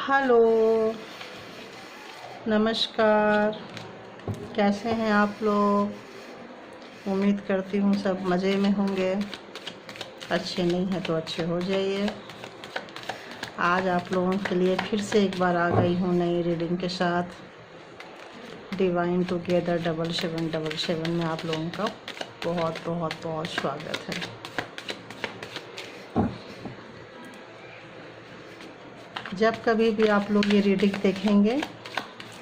Hello, नमस्कार। कैसे हैं आप लोग? उम्मीद करती हूँ सब मज़े में होंगे। अच्छे नहीं हैं तो अच्छे हो जाइए। आज आप लोगों के लिए फिर से एक बार आ गई हूँ नई रीडिंग के साथ। डिवाइन टुगेदर 7777 में आप लोगों का बहुत बहुत बहुत स्वागत है। जब कभी भी आप लोग ये रीडिंग देखेंगे,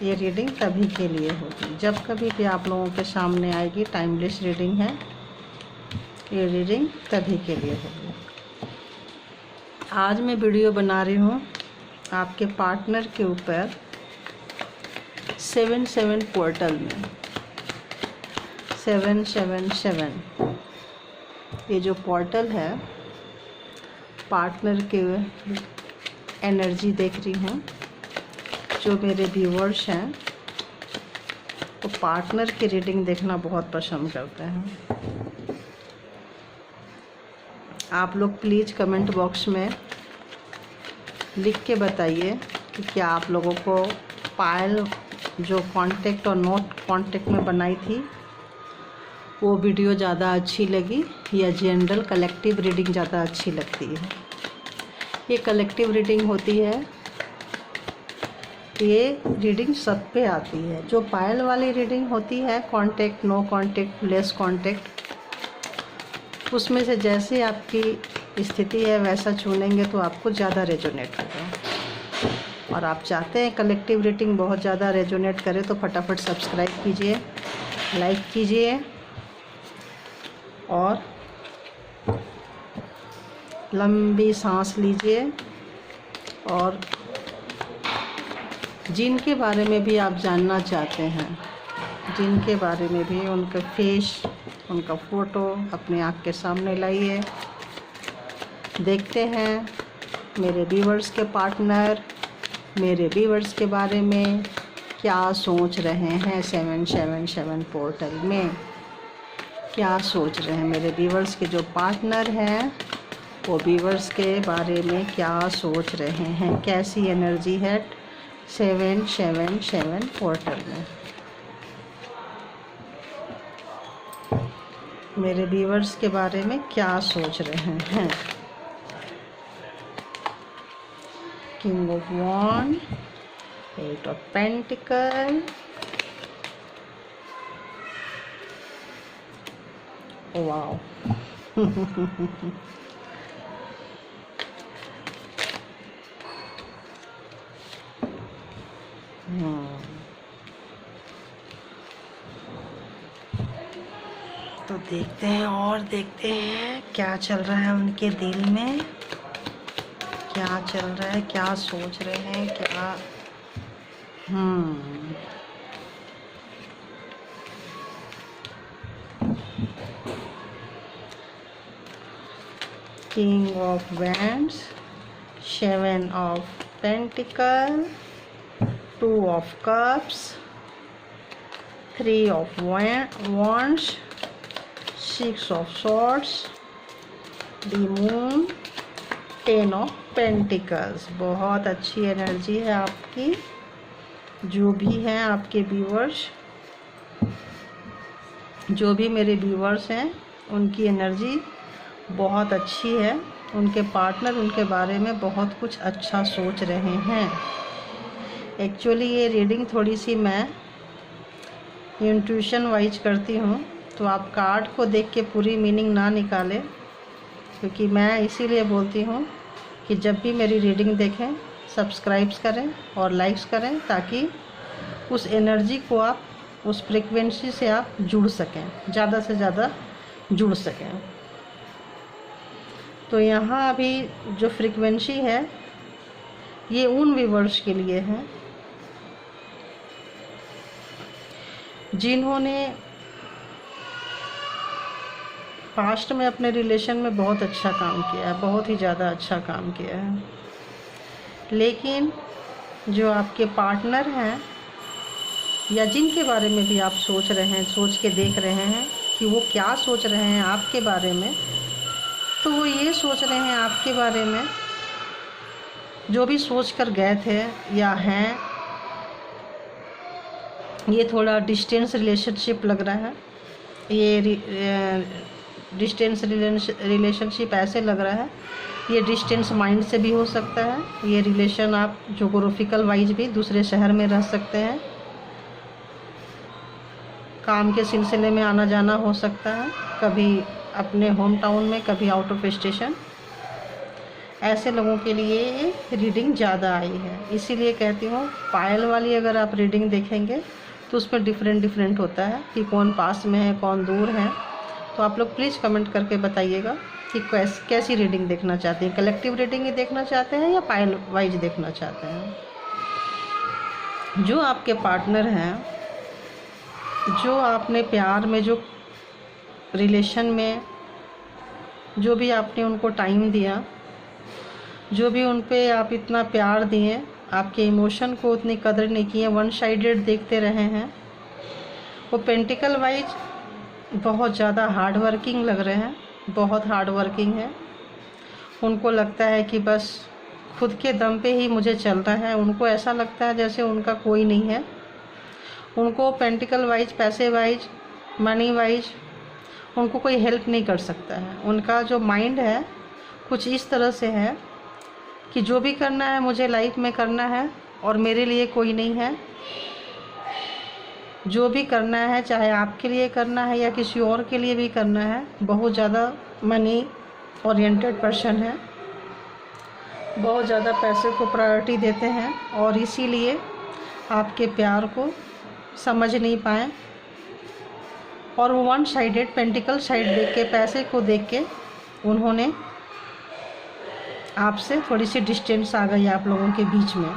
ये रीडिंग तभी के लिए होगी जब कभी भी आप लोगों के सामने आएगी। टाइमलेस रीडिंग है, ये रीडिंग तभी के लिए होगी। आज मैं वीडियो बना रही हूँ आपके पार्टनर के ऊपर 77 पोर्टल में। 777 ये जो पोर्टल है, पार्टनर के एनर्जी देख रही हूँ। जो मेरे व्यूवर्स हैं वो पार्टनर की रीडिंग देखना बहुत पसंद करते हैं। आप लोग प्लीज़ कमेंट बॉक्स में लिख के बताइए कि क्या आप लोगों को पायल जो कांटेक्ट और नोट कांटेक्ट में बनाई थी वो वीडियो ज़्यादा अच्छी लगी या जनरल कलेक्टिव रीडिंग ज़्यादा अच्छी लगती है। ये कलेक्टिव रीडिंग होती है, ये रीडिंग सब पे आती है। जो पायल वाली रीडिंग होती है, contact, no contact, less contact, उसमें से जैसे आपकी स्थिति है वैसा चुनेंगे तो आपको ज़्यादा रेजोनेट होगा। और आप चाहते हैं कलेक्टिव रीडिंग बहुत ज़्यादा रेजोनेट करे तो फटाफट सब्सक्राइब कीजिए, लाइक कीजिए और लंबी सांस लीजिए। और जिनके बारे में भी आप जानना चाहते हैं, जिनके बारे में भी, उनका फेस, उनका फ़ोटो अपने आँख के सामने लाइए। देखते हैं मेरे व्यूवर्स के पार्टनर मेरे व्यूवर्स के बारे में क्या सोच रहे हैं। 777 पोर्टल में क्या सोच रहे हैं मेरे व्यूवर्स के जो पार्टनर हैं, वो व्यूवर्स के बारे में क्या सोच रहे हैं। कैसी एनर्जी है 777 पोर्टल में। मेरे व्यूवर्स के बारे में क्या सोच रहे हैं। King of wand, 8 of pentacle, wow. तो देखते हैं और देखते हैं क्या चल रहा है उनके दिल में, क्या चल रहा है, क्या सोच रहे हैं, क्या king of wands, 7 of pentacle, 2 of cups, 3 of wands, 6 of swords, the moon, 10 of pentacles. बहुत अच्छी एनर्जी है आपकी। जो भी हैं आपके व्यूवर्स, जो भी मेरे व्यूवर्स हैं, उनकी एनर्जी बहुत अच्छी है। उनके पार्टनर उनके बारे में बहुत कुछ अच्छा सोच रहे हैं। एक्चुअली ये रीडिंग थोड़ी सी मैं इंट्यूशन वाइज करती हूँ, तो आप कार्ड को देख के पूरी मीनिंग ना निकालें, क्योंकि मैं इसीलिए बोलती हूँ कि जब भी मेरी रीडिंग देखें सब्सक्राइब्स करें और लाइक्स करें, ताकि उस एनर्जी को आप, उस फ्रीक्वेंसी से आप जुड़ सकें, ज़्यादा से ज़्यादा जुड़ सकें। तो यहाँ अभी जो फ्रीक्वेंसी है ये उन व्यूवर्स के लिए है जिन्होंने पास्ट में अपने रिलेशन में बहुत अच्छा काम किया है, बहुत ही ज़्यादा अच्छा काम किया है। लेकिन जो आपके पार्टनर हैं या जिनके बारे में भी आप सोच रहे हैं, सोच के देख रहे हैं कि वो क्या सोच रहे हैं आपके बारे में, तो वो ये सोच रहे हैं आपके बारे में जो भी सोच कर गए थे या हैं, ये थोड़ा डिस्टेंस रिलेशनशिप लग रहा है। ये डिस्टेंस रिलेशनशिप ऐसे लग रहा है, ये डिस्टेंस माइंड से भी हो सकता है। ये रिलेशन आप जोग्राफिकल वाइज भी दूसरे शहर में रह सकते हैं, काम के सिलसिले में आना जाना हो सकता है, कभी अपने होम टाउन में, कभी आउट ऑफ स्टेशन। ऐसे लोगों के लिए ये रीडिंग ज़्यादा आई है। इसीलिए कहती हूँ पायल वाली अगर आप रीडिंग देखेंगे तो उसमें डिफरेंट होता है कि कौन पास में है, कौन दूर है। तो आप लोग प्लीज़ कमेंट करके बताइएगा कि कैसी रीडिंग देखना चाहते हैं, कलेक्टिव रीडिंग ही देखना चाहते हैं या पायल वाइज देखना चाहते हैं। जो आपके पार्टनर हैं, जो आपने प्यार में, जो रिलेशन में, जो भी आपने उनको टाइम दिया, जो भी उन पे आप इतना प्यार दिए, आपके इमोशन को उतनी कदर नहीं किए, वन साइडेड देखते रहे हैं, वो पेंटिकल वाइज बहुत ज़्यादा हार्ड वर्किंग लग रहे हैं, बहुत हार्ड वर्किंग है। उनको लगता है कि बस खुद के दम पे ही मुझे चलना है। उनको ऐसा लगता है जैसे उनका कोई नहीं है। उनको पेंटिकल वाइज, पैसे वाइज, मनी वाइज उनको कोई हेल्प नहीं कर सकता है। उनका जो माइंड है कुछ इस तरह से है कि जो भी करना है मुझे लाइफ में करना है और मेरे लिए कोई नहीं है। जो भी करना है, चाहे आपके लिए करना है या किसी और के लिए भी करना है। बहुत ज़्यादा मनी ओरिएंटेड पर्सन है, बहुत ज़्यादा पैसे को प्रायोरिटी देते हैं और इसीलिए आपके प्यार को समझ नहीं पाए और वो वन साइडेड पेंटिकल साइड देख के, पैसे को देख के उन्होंने आपसे थोड़ी सी डिस्टेंस आ गई आप लोगों के बीच में।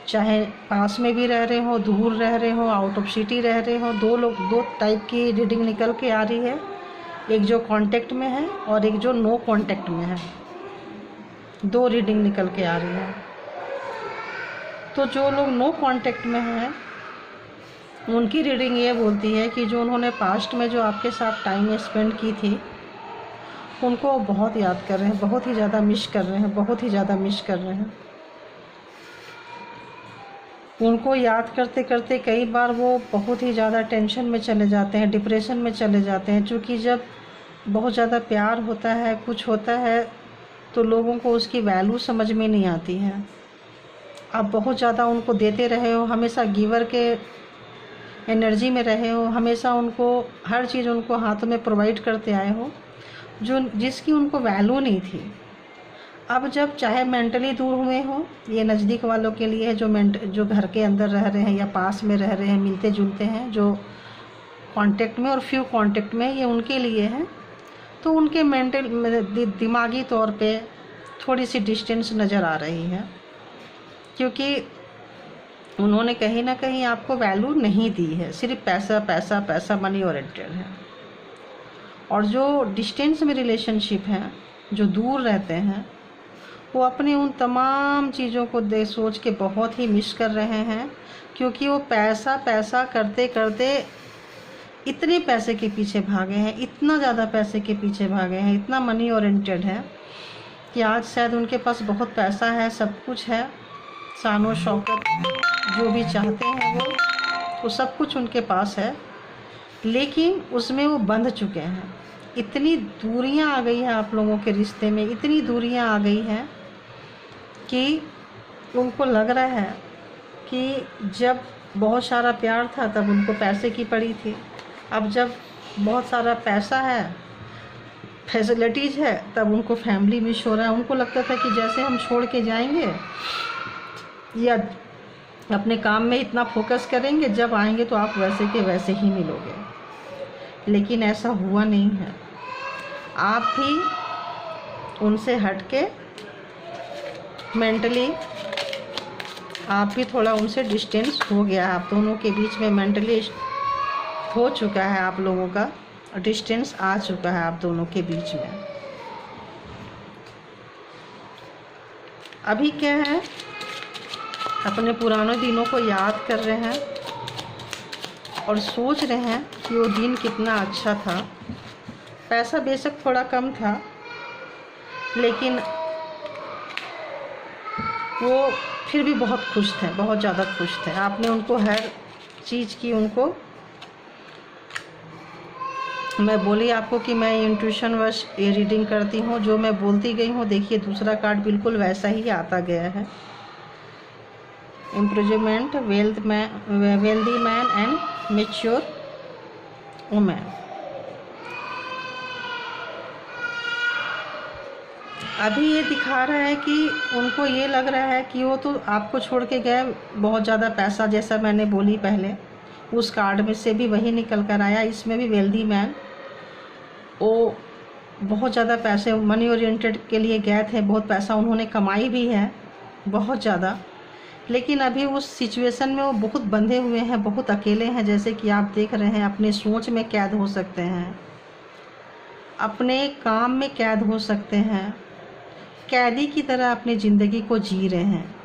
चाहे पास में भी रह रहे हो, दूर रह रहे हो, आउट ऑफ सिटी रह रहे हो, दो टाइप की रीडिंग निकल के आ रही है। एक जो कांटेक्ट में है और एक जो नो कांटेक्ट में है। दो रीडिंग निकल के आ रही है। तो जो लोग नो कांटेक्ट में हैं उनकी रीडिंग ये बोलती है कि जो उन्होंने पास्ट में जो आपके साथ टाइम स्पेंड की थी उनको बहुत याद कर रहे हैं, बहुत ही ज़्यादा मिस कर रहे हैं, बहुत ही ज़्यादा मिस कर रहे हैं। उनको याद करते करते कई बार वो बहुत ही ज़्यादा टेंशन में चले जाते हैं, डिप्रेशन में चले जाते हैं। क्योंकि जब बहुत ज़्यादा प्यार होता है, कुछ होता है, तो लोगों को उसकी वैल्यू समझ में नहीं आती है। आप बहुत ज़्यादा उनको देते रहे हो, हमेशा गिवर के एनर्जी में रहे हो, हमेशा उनको हर चीज़ उनको हाथों में प्रोवाइड करते आए हो, जिसकी उनको वैल्यू नहीं थी। अब जब चाहे मेंटली दूर हुए हो, ये नज़दीक वालों के लिए है, जो घर के अंदर रह रहे हैं या पास में रह रहे हैं, मिलते जुलते हैं, जो कांटेक्ट में और फ्यू कांटेक्ट में, ये उनके लिए है। तो उनके मेंटल दिमागी तौर पे थोड़ी सी डिस्टेंस नज़र आ रही है, क्योंकि उन्होंने कहीं ना कहीं आपको वैल्यू नहीं दी है। सिर्फ पैसा पैसा पैसा, मनी ओरिएंटेड है। और जो डिस्टेंस में रिलेशनशिप हैं, जो दूर रहते हैं, वो अपने उन तमाम चीज़ों को सोच के बहुत ही मिस कर रहे हैं। क्योंकि वो पैसा पैसा करते करते इतने पैसे के पीछे भागे हैं, इतना ज़्यादा पैसे के पीछे भागे हैं, इतना मनी ओरिएंटेड है कि आज शायद उनके पास बहुत पैसा है, सब कुछ है, शानो शौकत, जो भी चाहते हैं वो सब कुछ उनके पास है, लेकिन उसमें वो बंध चुके हैं। इतनी दूरियां आ गई हैं आप लोगों के रिश्ते में, इतनी दूरियां आ गई हैं कि उनको लग रहा है कि जब बहुत सारा प्यार था तब उनको पैसे की पड़ी थी। अब जब बहुत सारा पैसा है, फैसिलिटीज़ है, तब उनको फैमिली मिस हो रहा है। उनको लगता था कि जैसे हम छोड़ के जाएंगे या अपने काम में इतना फोकस करेंगे, जब आएंगे तो आप वैसे के वैसे ही मिलोगे। लेकिन ऐसा हुआ नहीं है। आप भी उनसे हट के मेंटली आप भी थोड़ा उनसे डिस्टेंस हो गया है। आप दोनों के बीच में मेंटली हो चुका है, आप लोगों का डिस्टेंस आ चुका है आप दोनों के बीच में। अभी क्या है, अपने पुराने दिनों को याद कर रहे हैं और सोच रहे हैं कि वो दिन कितना अच्छा था। पैसा बेशक थोड़ा कम था, लेकिन वो फिर भी बहुत खुश थे, बहुत ज़्यादा खुश थे। आपने उनको हर चीज़ की, उनको मैं बोली आपको कि मैं इंट्यूशन वश ये रीडिंग करती हूँ, जो मैं बोलती गई हूँ। देखिए दूसरा कार्ड बिल्कुल वैसा ही आता गया है। Improvement, wealthy man and mature women. अभी ये दिखा रहा है कि उनको ये लग रहा है कि वो तो आपको छोड़ के गए, बहुत ज़्यादा पैसा, जैसा मैंने बोली पहले, उस कार्ड में से भी वही निकल कर आया। इसमें भी वेल्दी मैन, वो बहुत ज़्यादा पैसे, मनी ओरिएंटेड के लिए गए थे, बहुत पैसा उन्होंने कमाई भी है, बहुत ज़्यादा। लेकिन अभी उस सिचुएशन में वो बहुत बंधे हुए हैं, बहुत अकेले हैं। जैसे कि आप देख रहे हैं, अपने सोच में कैद हो सकते हैं, अपने काम में कैद हो सकते हैं, कैदी की तरह अपनी ज़िंदगी को जी रहे हैं।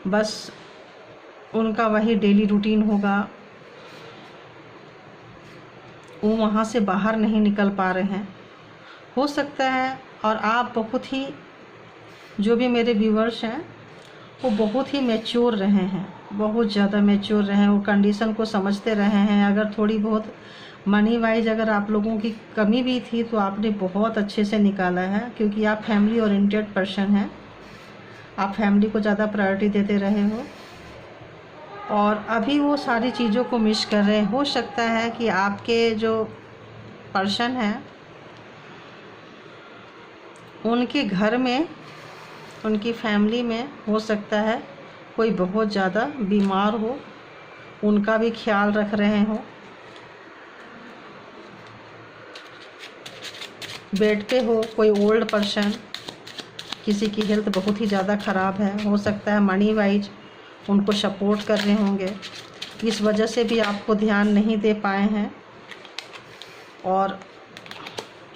बस उनका वही डेली रूटीन होगा, वो वहाँ से बाहर नहीं निकल पा रहे हैं। हो सकता है, और आप बहुत ही, जो भी मेरे व्यूवर्स हैं, वो बहुत ही मैच्योर रहे हैं, बहुत ज़्यादा मैच्योर रहे हैं, वो कंडीशन को समझते रहे हैं। अगर थोड़ी बहुत मनी वाइज अगर आप लोगों की कमी भी थी तो आपने बहुत अच्छे से निकाला है, क्योंकि आप फैमिली ओरिएंटेड पर्सन हैं, आप फैमिली को ज़्यादा प्रायोरिटी देते रहे हो, और अभी वो सारी चीज़ों को मिस कर रहे हैं। हो सकता है कि आपके जो पर्सन हैं, उनके घर में, उनकी फैमिली में हो सकता है कोई बहुत ज़्यादा बीमार हो, उनका भी ख्याल रख रहे हो, बेड पे हो कोई ओल्ड पर्सन, किसी की हेल्थ बहुत ही ज़्यादा ख़राब है। हो सकता है मनी वाइज उनको सपोर्ट कर रहे होंगे, इस वजह से भी आपको ध्यान नहीं दे पाए हैं। और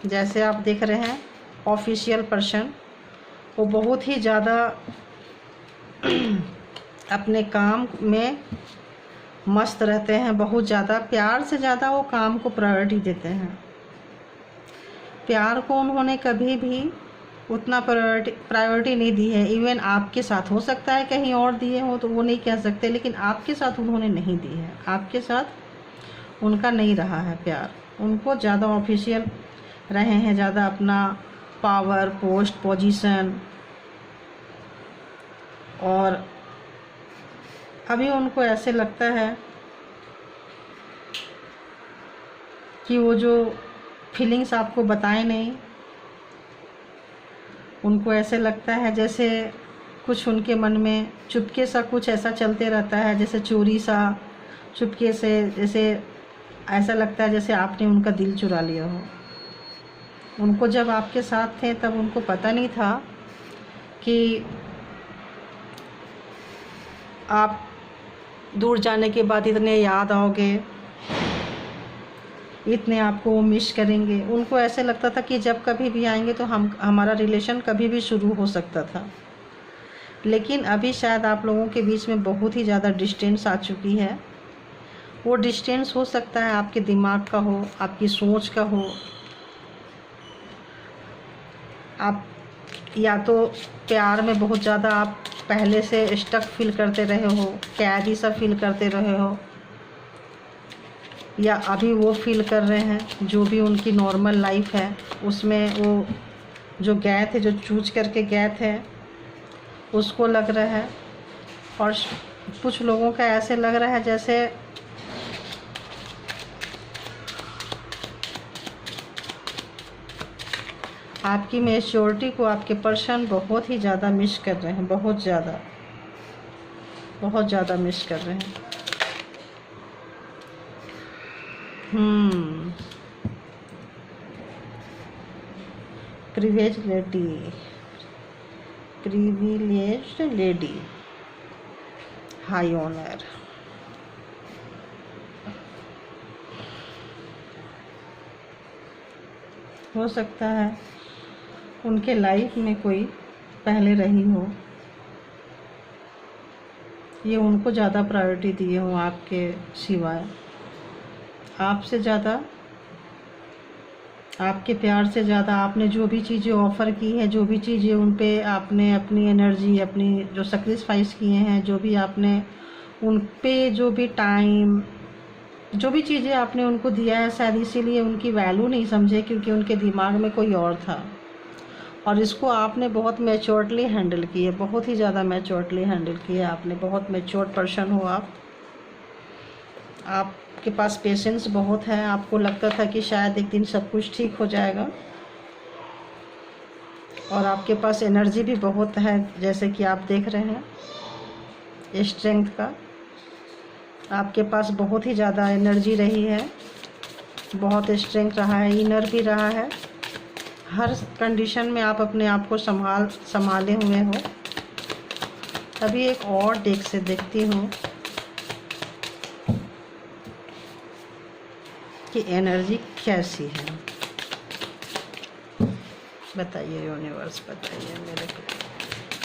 जैसे आप देख रहे हैं, ऑफिशियल पर्सन, वो बहुत ही ज़्यादा अपने काम में मस्त रहते हैं, बहुत ज़्यादा, प्यार से ज़्यादा वो काम को प्रायोरिटी देते हैं। प्यार को उन्होंने कभी भी उतना प्रायोरिटी नहीं दी है। इवन आपके साथ, हो सकता है कहीं और दिए हो तो वो नहीं कह सकते, लेकिन आपके साथ उन्होंने नहीं दी है। आपके साथ उनका नहीं रहा है प्यार, उनको ज़्यादा ऑफिशियल रहे हैं, ज़्यादा अपना पावर, पोस्ट, पोजीशन। और अभी उनको ऐसे लगता है कि वो जो फीलिंग्स आपको बताए नहीं, उनको ऐसे लगता है जैसे कुछ उनके मन में चुपके सा कुछ ऐसा चलते रहता है, जैसे चोरी सा, चुपके से, जैसे ऐसा लगता है जैसे आपने उनका दिल चुरा लिया हो। उनको जब आपके साथ थे तब उनको पता नहीं था कि आप दूर जाने के बाद इतने याद आओगे, इतने आपको वो मिस करेंगे। उनको ऐसे लगता था कि जब कभी भी आएंगे तो हमारा रिलेशन कभी भी शुरू हो सकता था। लेकिन अभी शायद आप लोगों के बीच में बहुत ही ज़्यादा डिस्टेंस आ चुकी है। वो डिस्टेंस हो सकता है आपके दिमाग का हो, आपकी सोच का हो। आप या तो प्यार में बहुत ज़्यादा आप पहले से स्टक फील करते रहे हो, कैदी सा फील करते रहे हो, या अभी वो फील कर रहे हैं जो भी उनकी नॉर्मल लाइफ है उसमें वो जो गए थे, जो चूज करके गए थे, उसको लग रहा है। और कुछ लोगों का ऐसे लग रहा है जैसे आपकी मैच्योरिटी को आपके पर्सन बहुत ही ज़्यादा मिस कर रहे हैं, बहुत ज़्यादा मिस कर रहे हैं। Privileged lady, high honour. हो सकता है उनके लाइफ में कोई पहले रही हो, ये उनको ज़्यादा प्रायोरिटी दिए हो आपके सिवाय, आपसे ज़्यादा आपके प्यार से ज़्यादा आपने जो भी चीज़ें ऑफ़र की है, जो भी चीज़ें उन पे आपने अपनी एनर्जी, अपनी जो सेक्रीफाइस किए हैं, जो भी आपने उन पे जो भी टाइम, जो भी चीज़ें आपने उनको दिया है, शायद इसीलिए उनकी वैल्यू नहीं समझे, क्योंकि उनके दिमाग में कोई और था। और इसको आपने बहुत मैच्योरली हैंडल किया, बहुत ही ज़्यादा मैच्योरली हैंडल किया आपने। बहुत मैच्योर पर्सन हो आप। आपके पास पेशेंस बहुत है। आपको लगता था कि शायद एक दिन सब कुछ ठीक हो जाएगा, और आपके पास एनर्जी भी बहुत है, जैसे कि आप देख रहे हैं स्ट्रेंथ का। आपके पास बहुत ही ज़्यादा एनर्जी रही है, बहुत स्ट्रेंथ रहा है, इनर भी रहा है। हर कंडीशन में आप अपने आप को संभाले हुए हो। अभी एक और डेक से देखती हूँ कि एनर्जी कैसी है। बताइए यूनिवर्स, बताइए मेरे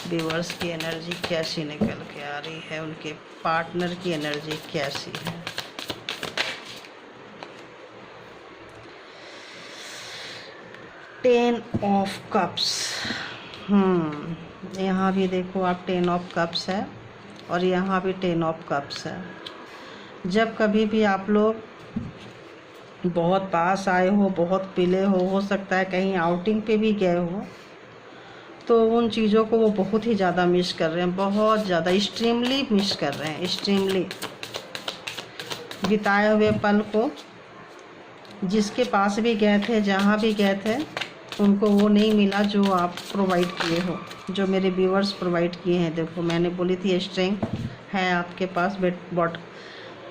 व्यूअर्स की एनर्जी कैसी निकल के आ रही है, उनके पार्टनर की एनर्जी कैसी है। Ten of cups. यहाँ भी देखो आप, 10 ऑफ कप्स है, और यहाँ भी 10 ऑफ कप्स है। जब कभी भी आप लोग बहुत पास आए हो, बहुत पिले हो सकता है कहीं आउटिंग पे भी गए हो, तो उन चीज़ों को वो बहुत ही ज़्यादा मिस कर रहे हैं, बहुत ज़्यादा एक्सट्रीमली मिस कर रहे हैं। एक्सट्रीमली बिताए हुए पल को, जिसके पास भी गए थे, जहाँ भी गए थे, उनको वो नहीं मिला जो आप प्रोवाइड किए हो, जो मेरे व्यूअर्स प्रोवाइड किए हैं। देखो मैंने बोली थी स्ट्रेंथ है आपके पास, बट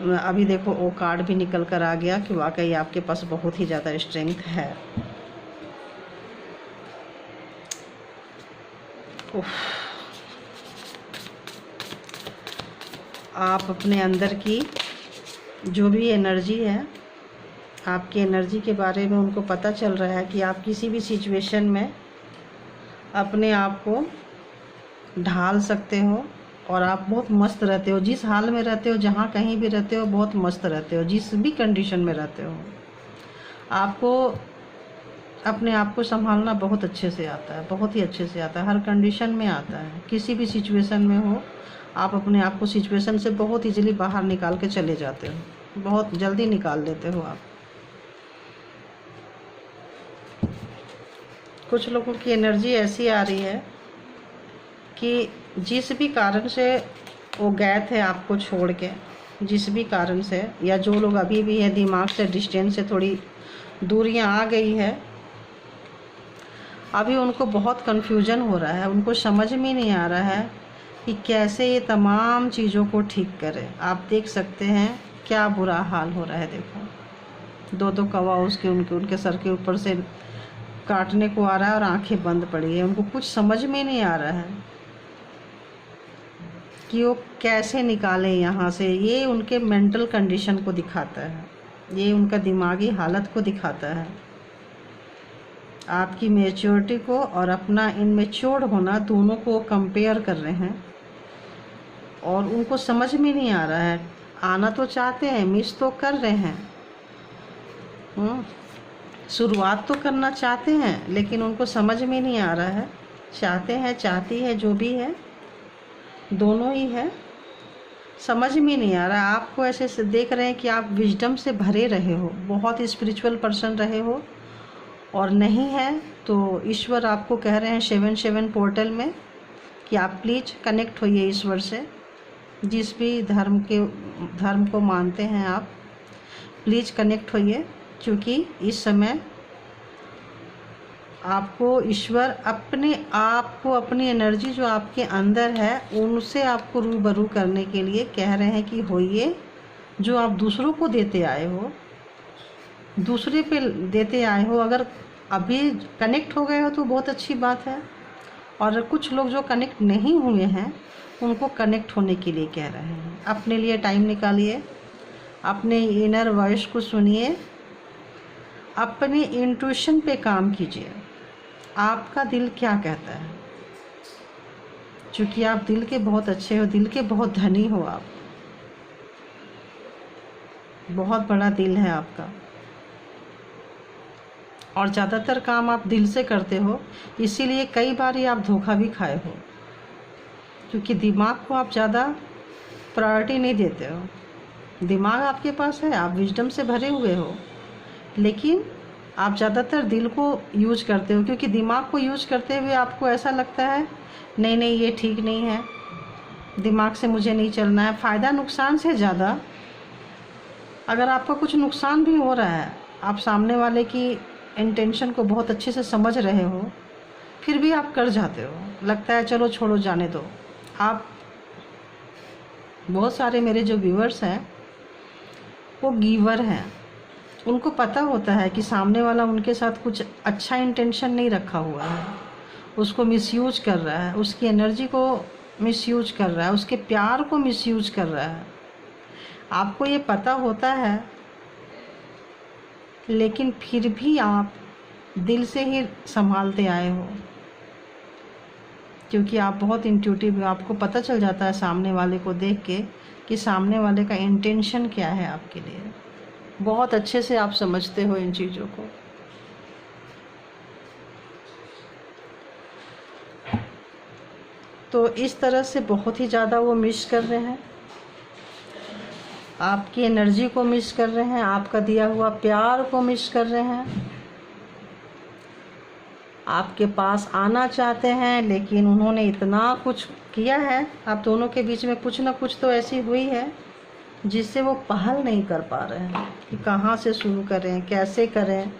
अभी देखो वो कार्ड भी निकल कर आ गया कि वाकई आपके पास बहुत ही ज़्यादा स्ट्रेंथ है। आप अपने अंदर की जो भी एनर्जी है, आपकी एनर्जी के बारे में उनको पता चल रहा है कि आप किसी भी सिचुएशन में अपने आप को ढाल सकते हो, और आप बहुत मस्त रहते हो। जिस हाल में रहते हो, जहाँ कहीं भी रहते हो, बहुत मस्त रहते हो। जिस भी कंडीशन में रहते हो, आपको अपने आप को संभालना बहुत अच्छे से आता है, बहुत ही अच्छे से आता है। हर कंडीशन में आता है, किसी भी सिचुएशन में हो, आप अपने आप को सिचुएशन से बहुत इजीली बाहर निकाल के चले जाते हो, बहुत जल्दी निकाल लेते हो आप। कुछ लोगों की एनर्जी ऐसी आ रही है कि जिस भी कारण से वो गए थे आपको छोड़ के, जिस भी कारण से, या जो लोग अभी भी है दिमाग से डिस्टेंस से थोड़ी दूरियां आ गई है, अभी उनको बहुत कन्फ्यूजन हो रहा है। उनको समझ में नहीं आ रहा है कि कैसे ये तमाम चीज़ों को ठीक करें। आप देख सकते हैं क्या बुरा हाल हो रहा है। देखो दो कौवा उसके उनके सर के ऊपर से काटने को आ रहा है, और आंखें बंद पड़ी है। उनको कुछ समझ में नहीं आ रहा है कि वो कैसे निकालें यहाँ से। ये उनके मेंटल कंडीशन को दिखाता है, ये उनका दिमागी हालत को दिखाता है। आपकी मैच्योरिटी को और अपना इनमेच्योर होना, दोनों को कंपेयर कर रहे हैं, और उनको समझ में नहीं आ रहा है। आना तो चाहते हैं, मिस तो कर रहे हैं, शुरुआत तो करना चाहते हैं, लेकिन उनको समझ में नहीं आ रहा है। चाहते हैं, चाहती है, जो भी है, दोनों ही है, समझ में नहीं आ रहा है। आपको ऐसे से देख रहे हैं कि आप विजडम से भरे रहे हो, बहुत स्पिरिचुअल पर्सन रहे हो, और नहीं है तो ईश्वर आपको कह रहे हैं 7-7 पोर्टल में कि आप प्लीज़ कनेक्ट होइए ईश्वर से। जिस भी धर्म को मानते हैं आप, प्लीज़ कनेक्ट होइए, क्योंकि इस समय आपको ईश्वर अपने आप को, अपनी एनर्जी जो आपके अंदर है, उनसे आपको रूबरू करने के लिए कह रहे हैं कि होइए। जो आप दूसरों को देते आए हो, दूसरे पे देते आए हो, अगर अभी कनेक्ट हो गए हो तो बहुत अच्छी बात है। और कुछ लोग जो कनेक्ट नहीं हुए हैं, उनको कनेक्ट होने के लिए कह रहे हैं। अपने लिए टाइम निकालिए, अपने इनर वॉइस को सुनिए, अपने इंट्यूशन पे काम कीजिए। आपका दिल क्या कहता है, क्योंकि आप दिल के बहुत अच्छे हो, दिल के बहुत धनी हो। आप बहुत बड़ा दिल है आपका, और ज़्यादातर काम आप दिल से करते हो, इसीलिए कई बार ये आप धोखा भी खाए हो, क्योंकि दिमाग को आप ज़्यादा प्रायोरिटी नहीं देते हो। दिमाग आपके पास है, आप विजडम से भरे हुए हो, लेकिन आप ज़्यादातर दिल को यूज करते हो, क्योंकि दिमाग को यूज करते हुए आपको ऐसा लगता है नहीं नहीं ये ठीक नहीं है, दिमाग से मुझे नहीं चलना है। फ़ायदा नुकसान से ज़्यादा अगर आपका कुछ नुकसान भी हो रहा है, आप सामने वाले की इंटेंशन को बहुत अच्छे से समझ रहे हो, फिर भी आप कर जाते हो, लगता है चलो छोड़ो जाने दो। आप बहुत सारे मेरे जो व्यूअर्स हैं वो गिवर हैं, उनको पता होता है कि सामने वाला उनके साथ कुछ अच्छा इंटेंशन नहीं रखा हुआ है, उसको मिसयूज कर रहा है, उसकी एनर्जी को मिसयूज कर रहा है, उसके प्यार को मिसयूज कर रहा है। आपको ये पता होता है, लेकिन फिर भी आप दिल से ही संभालते आए हो, क्योंकि आप बहुत इंट्यूटिव हो। आपको पता चल जाता है सामने वाले को देख के कि सामने वाले का इंटेंशन क्या है आपके लिए। बहुत अच्छे से आप समझते हो इन चीज़ों को। तो इस तरह से बहुत ही ज़्यादा वो मिस कर रहे हैं, आपकी एनर्जी को मिस कर रहे हैं, आपका दिया हुआ प्यार को मिस कर रहे हैं। आपके पास आना चाहते हैं, लेकिन उन्होंने इतना कुछ किया है, आप दोनों के बीच में कुछ ना कुछ तो ऐसी हुई है जिससे वो पहल नहीं कर पा रहे हैं कि कहाँ से शुरू करें, कैसे करें,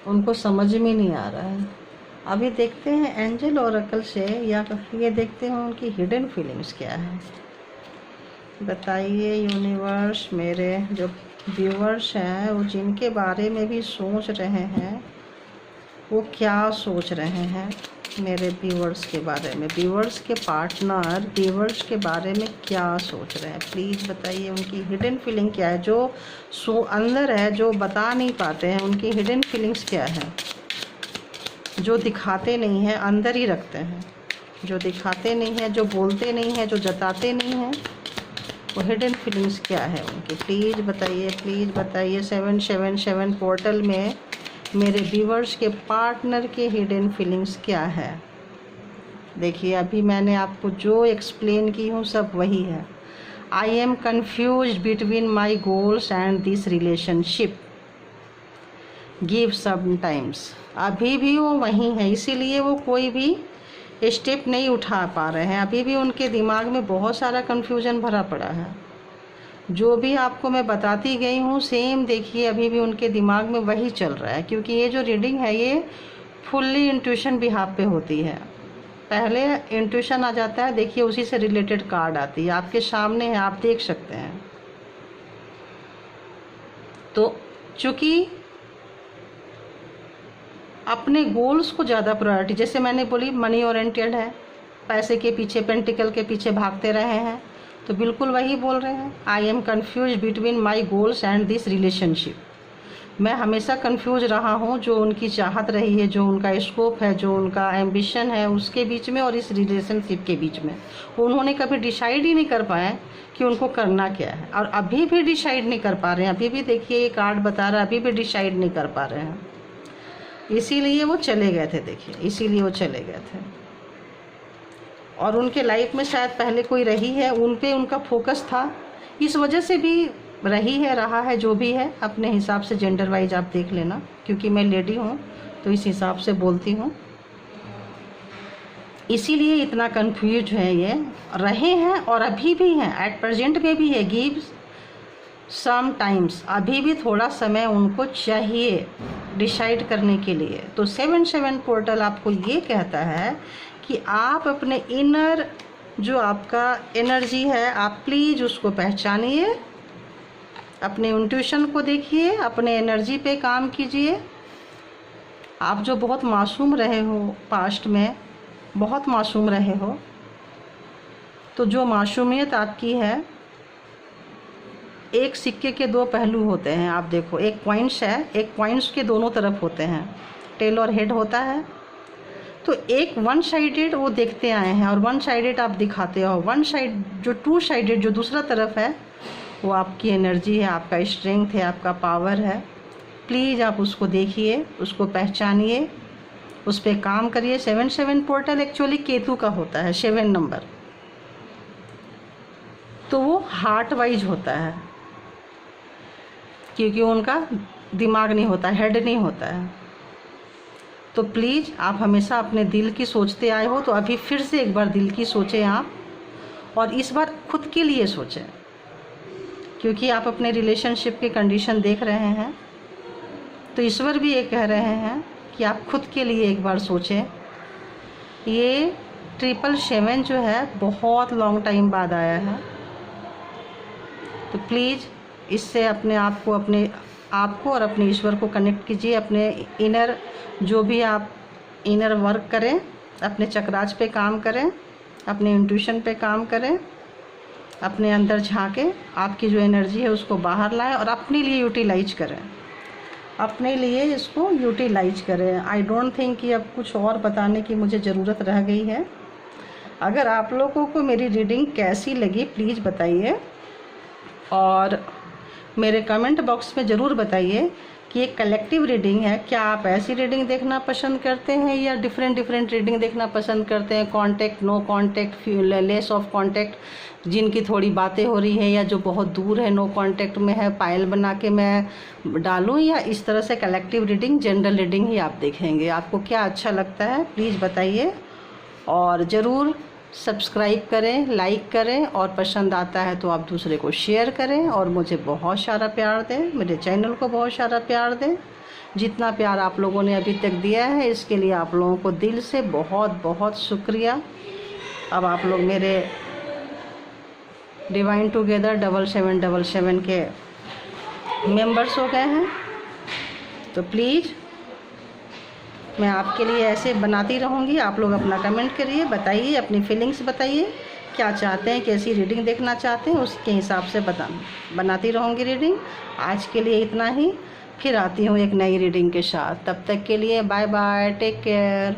उनको समझ में नहीं आ रहा है। अभी देखते हैं एंजल ओरेकल से, या ये देखते हैं उनकी हिडन फीलिंग्स क्या है। बताइए यूनिवर्स, मेरे जो व्यूअर्स हैं वो जिनके बारे में भी सोच रहे हैं, वो क्या सोच रहे हैं मेरे व्यूअर्स के बारे में, व्यूअर्स के पार्टनर व्यूअर्स के बारे में क्या सोच रहे हैं, प्लीज़ बताइए। उनकी हिडन फीलिंग क्या है, जो अंदर है, जो बता नहीं पाते हैं, उनकी हिडन फीलिंग्स क्या है, जो दिखाते नहीं हैं, अंदर ही रखते हैं, जो दिखाते नहीं हैं, जो बोलते नहीं हैं, जो जताते नहीं हैं, वो हिडन फीलिंग्स क्या है उनकी, प्लीज़ बताइए, प्लीज़ बताइए। 777 पोर्टल में मेरे व्यूअर्स के पार्टनर के हिडन फीलिंग्स क्या है। देखिए अभी मैंने आपको जो एक्सप्लेन की हूँ सब वही है। I am confuse between my goals and this relationship, give sometimes. अभी भी वो वहीं है, इसीलिए वो कोई भी स्टेप नहीं उठा पा रहे हैं। अभी भी उनके दिमाग में बहुत सारा कन्फ्यूजन भरा पड़ा है। जो भी आपको मैं बताती गई हूँ सेम देखिए अभी भी उनके दिमाग में वही चल रहा है, क्योंकि ये जो रीडिंग है ये फुल्ली इंट्यूशन बिहाफ पे होती है। पहले इंट्यूशन आ जाता है, देखिए उसी से रिलेटेड कार्ड आती है, आपके सामने है, आप देख सकते हैं। तो चूँकि अपने गोल्स को ज़्यादा प्रायोरिटी, जैसे मैंने बोली मनी ओरिएंटेड है, पैसे के पीछे, पेंटिकल के पीछे भागते रहे हैं, तो बिल्कुल वही बोल रहे हैं। I am confuse between my goals and this relationship. मैं हमेशा कंफ्यूज रहा हूँ, जो उनकी चाहत रही है, जो उनका स्कोप है, जो उनका एम्बिशन है, उसके बीच में और इस रिलेशनशिप के बीच में उन्होंने कभी डिसाइड ही नहीं कर पाए कि उनको करना क्या है, और अभी भी डिसाइड नहीं कर पा रहे हैं। अभी भी देखिए ये कार्ड बता रहा है, अभी भी डिसाइड नहीं कर पा रहे हैं, इसीलिए वो चले गए थे। देखिए इसीलिए वो चले गए थे, और उनके लाइफ में शायद पहले कोई रही है, उन पे उनका फोकस था, इस वजह से भी रही है, रहा है, जो भी है। अपने हिसाब से जेंडर वाइज आप देख लेना, क्योंकि मैं लेडी हूँ तो इस हिसाब से बोलती हूँ, इसीलिए इतना कंफ्यूज है। ये रहे हैं और अभी भी हैं, एट प्रेजेंट में भी है। गिव सम टाइम्स, अभी भी थोड़ा समय उनको चाहिए डिसाइड करने के लिए। तो 7-7 पोर्टल आपको ये कहता है कि आप अपने इनर जो आपका एनर्जी है, आप प्लीज़ उसको पहचानिए, अपने इंट्यूशन को देखिए, अपने एनर्जी पे काम कीजिए। आप जो बहुत मासूम रहे हो, पास्ट में बहुत मासूम रहे हो, तो जो मासूमियत आपकी है, एक सिक्के के दो पहलू होते हैं। आप देखो, एक कॉइन्स है, एक कॉइन्स के दोनों तरफ होते हैं, टेल और हेड होता है। तो एक वन साइडेड वो देखते आए हैं, और वन साइडेड आप दिखाते हो। वन साइड जो टू साइडेड जो दूसरा तरफ है, वो आपकी एनर्जी है, आपका स्ट्रेंथ है, आपका पावर है। प्लीज़ आप उसको देखिए, उसको पहचानिए, उस पर काम करिए। 7-7 पोर्टल एक्चुअली केतु का होता है, 7 नंबर, तो वो हार्ट वाइज होता है, क्योंकि उनका दिमाग नहीं होता, हेड नहीं होता है। तो प्लीज़ आप हमेशा अपने दिल की सोचते आए हो, तो अभी फिर से एक बार दिल की सोचें आप, और इस बार खुद के लिए सोचें, क्योंकि आप अपने रिलेशनशिप की कंडीशन देख रहे हैं। तो ईश्वर भी ये कह रहे हैं कि आप खुद के लिए एक बार सोचें। ये 777 जो है बहुत लॉन्ग टाइम बाद आया है, तो प्लीज़ इससे अपने आप को और अपने ईश्वर को कनेक्ट कीजिए। अपने इनर जो भी आप इनर वर्क करें, अपने चक्रास पे काम करें, अपने इंट्यूशन पे काम करें, अपने अंदर झांकें, आपकी जो एनर्जी है उसको बाहर लाएं और अपने लिए यूटिलाइज करें, अपने लिए इसको यूटिलाइज करें। आई डोंट थिंक कि अब कुछ और बताने की मुझे ज़रूरत रह गई है। अगर आप लोगों को मेरी रीडिंग कैसी लगी प्लीज़ बताइए, और मेरे कमेंट बॉक्स में ज़रूर बताइए कि ये कलेक्टिव रीडिंग है, क्या आप ऐसी रीडिंग देखना पसंद करते हैं या डिफरेंट रीडिंग देखना पसंद करते हैं? Contact, no contact, less of contact, जिनकी थोड़ी बातें हो रही है या जो बहुत दूर है, नो कांटेक्ट में है, पायल बना के मैं डालूं, या इस तरह से कलेक्टिव रीडिंग, जनरल रीडिंग ही आप देखेंगे? आपको क्या अच्छा लगता है प्लीज़ बताइए, और ज़रूर सब्सक्राइब करें, लाइक करें, और पसंद आता है तो आप दूसरे को शेयर करें, और मुझे बहुत सारा प्यार दें, मेरे चैनल को बहुत सारा प्यार दें। जितना प्यार आप लोगों ने अभी तक दिया है इसके लिए आप लोगों को दिल से बहुत बहुत शुक्रिया। अब आप लोग मेरे डिवाइन टुगेदर 7777 के मेंबर्स हो गए हैं, तो प्लीज़ मैं आपके लिए ऐसे बनाती रहूँगी। आप लोग अपना कमेंट करिए, बताइए, अपनी फीलिंग्स बताइए, क्या चाहते हैं, कैसी रीडिंग देखना चाहते हैं, उसके हिसाब से बनाती रहूँगी रीडिंग। आज के लिए इतना ही, फिर आती हूँ एक नई रीडिंग के साथ। तब तक के लिए बाय बाय, टेक केयर।